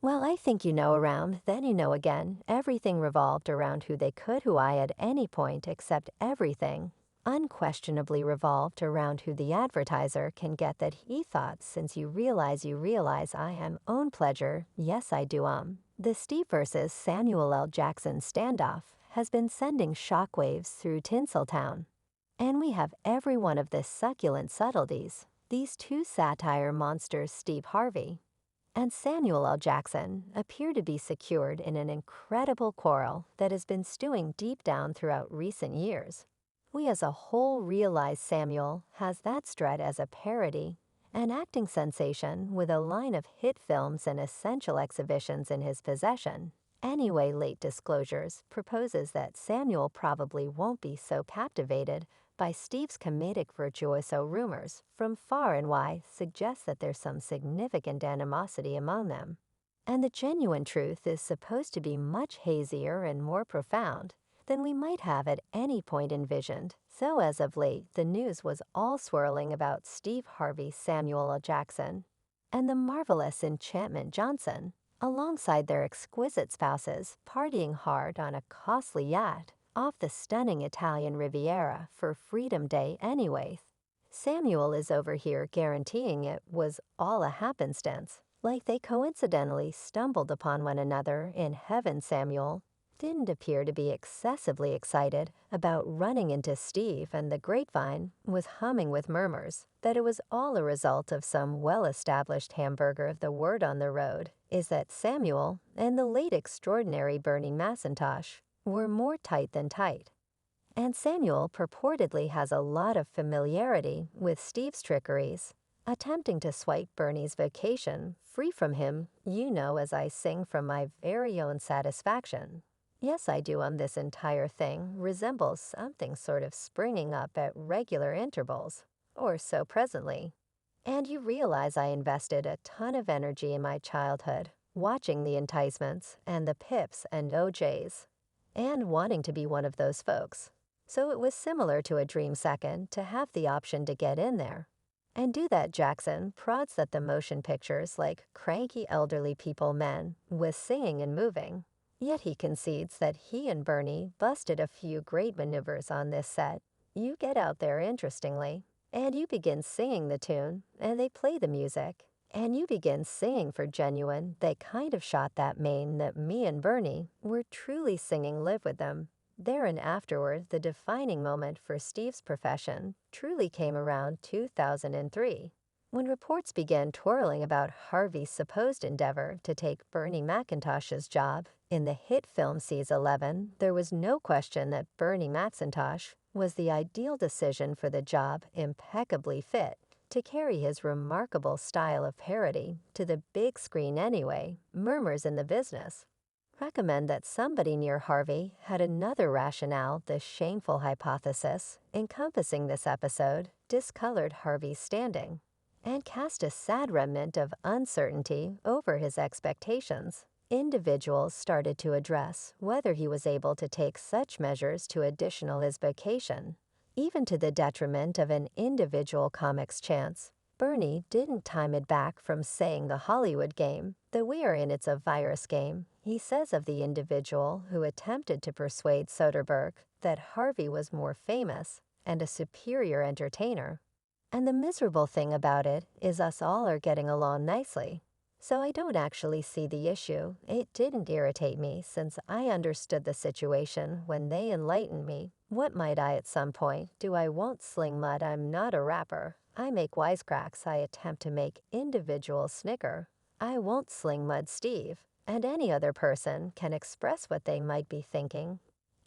Well, I think you know around, then you know again. Everything revolved around who I at any point except everything unquestionably revolved around who the advertiser can get that he thought since you realize I am own pleasure, yes I do The Steve versus Samuel L. Jackson standoff has been sending shockwaves through Tinseltown. And we have every one of the succulent subtleties, these two satire monsters Steve Harvey and Samuel L. Jackson appear to be secured in an incredible quarrel that has been stewing deep down throughout recent years. We as a whole realize Samuel has that strut as a parody, an acting sensation with a line of hit films and essential exhibitions in his possession. Anyway, late disclosures proposes that Samuel probably won't be so captivated by Steve's comedic virtuoso rumors from far and wide suggests that there's some significant animosity among them. And the genuine truth is supposed to be much hazier and more profound than we might have at any point envisioned. So as of late, the news was all swirling about Steve Harvey Samuel L. Jackson and the marvelous Enchantment Johnson, alongside their exquisite spouses, partying hard on a costly yacht off the stunning Italian Riviera for Freedom Day anyway. Samuel is over here guaranteeing it was all a happenstance, like they coincidentally stumbled upon one another in heaven. Samuel didn't appear to be excessively excited about running into Steve, and the grapevine was humming with murmurs that it was all a result of some well-established hamburger. The word on the road is that Samuel and the late extraordinary Bernie Macintosh were more tight than tight. And Samuel purportedly has a lot of familiarity with Steve's trickeries, attempting to swipe Bernie's vacation free from him, as I sing from my very own satisfaction. Yes, I do. This entire thing resembles something sort of springing up at regular intervals, or so presently. And you realize I invested a ton of energy in my childhood, watching the enticements and the Pips and OJs, and wanting to be one of those folks. So it was similar to a dream second to have the option to get in there. And do that. Jackson prods at the motion pictures like cranky elderly people men with singing and moving. Yet he concedes that he and Bernie busted a few great maneuvers on this set. You get out there, interestingly, and you begin singing the tune, and they play the music, and you begin singing for genuine. They kind of shot that main that me and Bernie were truly singing live with them. There and afterward, the defining moment for Steve's profession truly came around 2003. When reports began twirling about Harvey's supposed endeavor to take Bernie Macintosh's job in the hit film Seas 11, there was no question that Bernie Macintosh was the ideal decision for the job, impeccably fit to carry his remarkable style of parody to the big screen anyway. Murmurs in the business recommend that somebody near Harvey had another rationale. The shameful hypothesis encompassing this episode discolored Harvey's standing and cast a sad remnant of uncertainty over his expectations. Individuals started to address whether he was able to take such measures to additional his vocation, even to the detriment of an individual comic's chance. Bernie didn't time it back from saying the Hollywood game that we are in, it's a virus game. He says of the individual who attempted to persuade Soderbergh that Harvey was more famous and a superior entertainer. And the miserable thing about it is us all are getting along nicely. So I don't actually see the issue. It didn't irritate me since I understood the situation when they enlightened me. What might I at some point do? I won't sling mud. I'm not a rapper. I make wisecracks. I attempt to make individuals snicker. I won't sling mud. Steve and any other person can express what they might be thinking.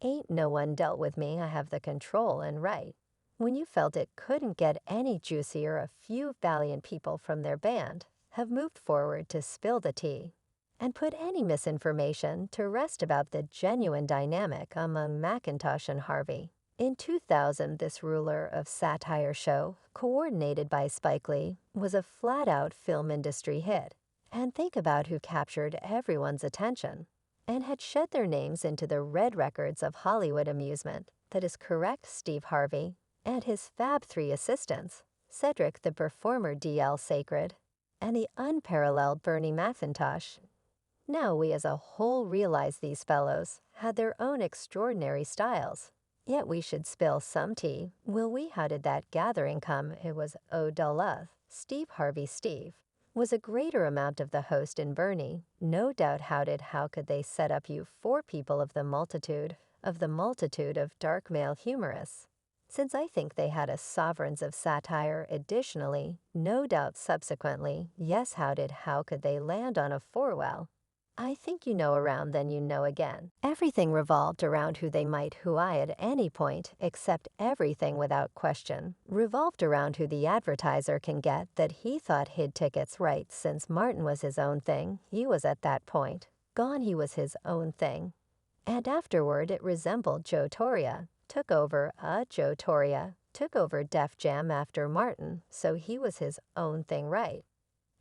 Ain't no one dealt with me. I have the control and right. When you felt it couldn't get any juicier, a few valiant people from their band have moved forward to spill the tea and put any misinformation to rest about the genuine dynamic among Macintosh and Harvey. In 2000, this ruler of satire show, coordinated by Spike Lee, was a flat-out film industry hit. And think about who captured everyone's attention and had shed their names into the red records of Hollywood amusement. That is correct. Steve Harvey and his Fab 3 assistants, Cedric the Performer, D.L. Sacred, and the unparalleled Bernie Macintosh. Now we as a whole realize these fellows had their own extraordinary styles. Yet we should spill some tea, will we? How did that gathering come? It was O'Dulleth, Steve Harvey Steve. Was a greater amount of the host in Bernie, no doubt how could they set up you four people of the multitude of dark male humorists? Since I think they had a sovereigns of satire additionally, no doubt subsequently, yes how could they land on a four-well? I think you know around then you know again. Everything revolved around who I at any point, except everything without question, revolved around who the advertiser can get that he thought hid tickets right since Martin was his own thing, he was at that point. Gone he was his own thing. And afterward it resembled Joe Torre, took over Def Jam after Martin, so he was his own thing right.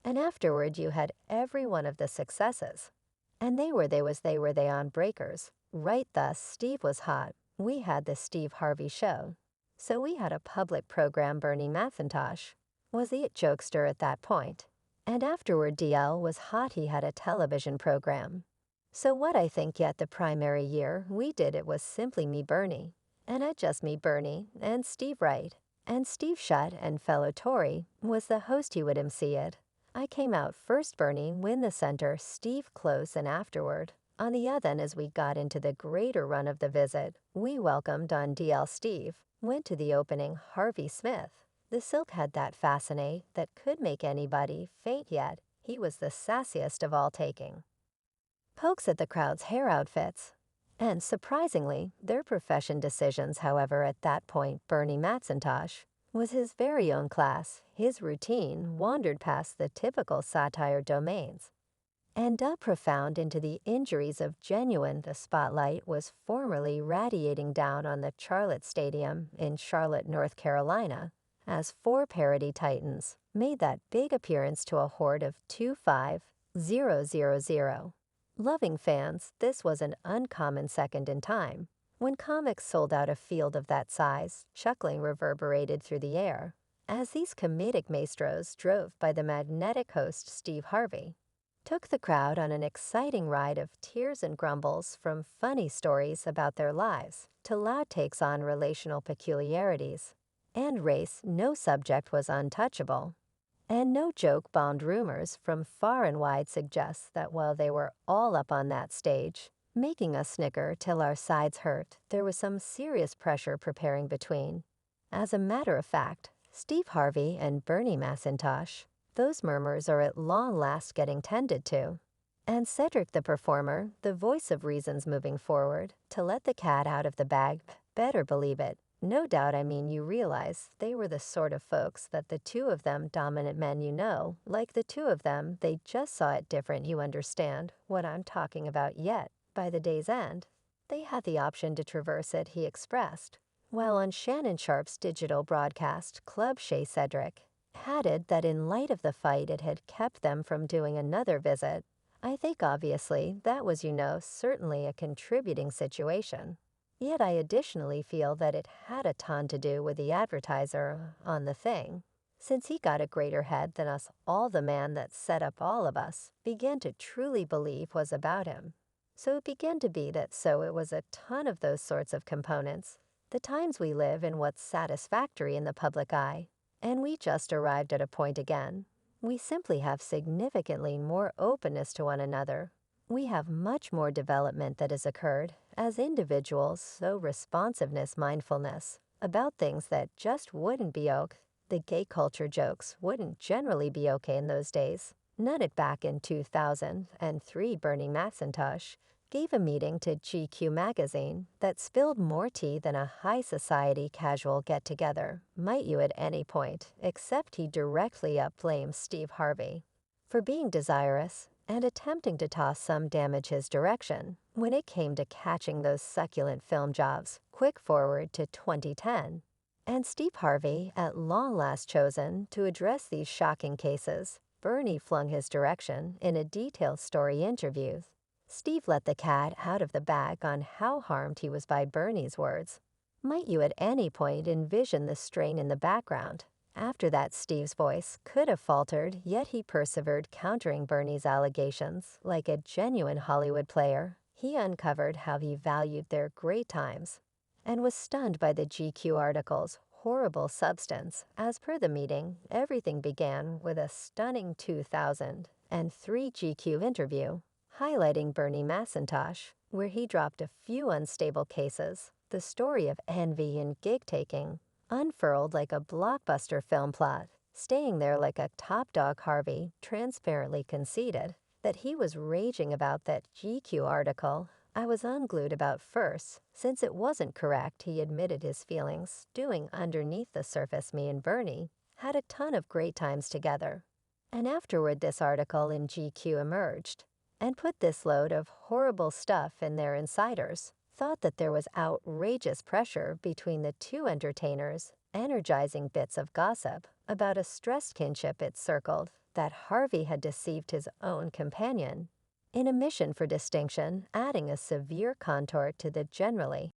And afterward you had every one of the successes. And they were on breakers, right? Thus Steve was hot. We had the Steve Harvey show. So we had a public program. Bernie Macintosh was the jokester at that point. And afterward DL was hot. He had a television program. So what I think yet the primary year we did it was simply me Bernie. And not just me Bernie and Steve Wright. And Steve Shutt and fellow Tory was the host. He would MC it. I came out first, Bernie win the center, Steve close, and afterward. On the other end, as we got into the greater run of the visit, we welcomed on DL Steve, went to the opening Harvey Smith. The silk had that fascinate that could make anybody faint, yet he was the sassiest of all, taking pokes at the crowd's hair outfits. And surprisingly, their profession decisions, however, at that point Bernie Macintosh was his very own class. His routine wandered past the typical satire domains and dug profound into the injuries of genuine. The spotlight was formerly radiating down on the Charlotte Stadium in Charlotte, North Carolina, as four parody titans made that big appearance to a horde of 25,000. Loving fans, this was an uncommon second in time. When comics sold out a field of that size, chuckling reverberated through the air as these comedic maestros drove by the magnetic host Steve Harvey, took the crowd on an exciting ride of tears and grumbles, from funny stories about their lives to loud takes on relational peculiarities and race. No subject was untouchable, and no joke bombed. Rumors from far and wide suggest that while they were all up on that stage, making us snicker till our sides hurt, there was some serious pressure preparing between. As a matter of fact, Steve Harvey and Bernie Macintosh, those murmurs are at long last getting tended to. And Cedric the performer, the voice of reasons moving forward, to let the cat out of the bag, better believe it. No doubt, I mean, you realize they were the sort of folks that the two of them dominant men, like the two of them, they just saw it different. You understand what I'm talking about yet. By the day's end, they had the option to traverse it, he expressed. While on Shannon Sharp's digital broadcast, Club Chez Cedric added that in light of the fight it had kept them from doing another visit. I think obviously that was, certainly a contributing situation. Yet I additionally feel that it had a ton to do with the advertiser on the thing, since he got a greater head than us all. The man that set up all of us began to truly believe was about him. So it began to be that, so it was a ton of those sorts of components. The times we live in what's satisfactory in the public eye, and we just arrived at a point again. We simply have significantly more openness to one another. We have much more development that has occurred as individuals, so responsiveness, mindfulness about things that just wouldn't be okay. The gay culture jokes wouldn't generally be okay in those days. None it back in 2003. Bernie Macintosh gave a meeting to GQ magazine that spilled more tea than a high society casual get-together might you at any point, except he directly blamed Steve Harvey for being desirous and attempting to toss some damage his direction when it came to catching those succulent film jobs. Quick forward to 2010, and Steve Harvey at long last chosen to address these shocking cases. Bernie flung his direction in a detailed story interview. Steve let the cat out of the bag on how harmed he was by Bernie's words. Might you at any point envision the strain in the background After that, Steve's voice could have faltered, yet he persevered, countering Bernie's allegations. Like a genuine Hollywood player, he uncovered how he valued their great times and was stunned by the GQ article's horrible substance. As per the meeting, everything began with a stunning 2003 GQ interview highlighting Bernie Macintosh, where he dropped a few unstable cases. The story of envy and gig-taking unfurled like a blockbuster film plot. Staying there like a top dog, Harvey transparently conceded that he was raging about that GQ article. I was unglued about first, since it wasn't correct. He admitted his feelings stewing underneath the surface. Me and Bernie had a ton of great times together. And afterward, this article in GQ emerged and put this load of horrible stuff in their insiders. Thought that there was outrageous pressure between the two entertainers, energizing bits of gossip about a stressed kinship. It circled that Harvey had deceived his own companion in a mission for distinction, adding a severe contour to the generally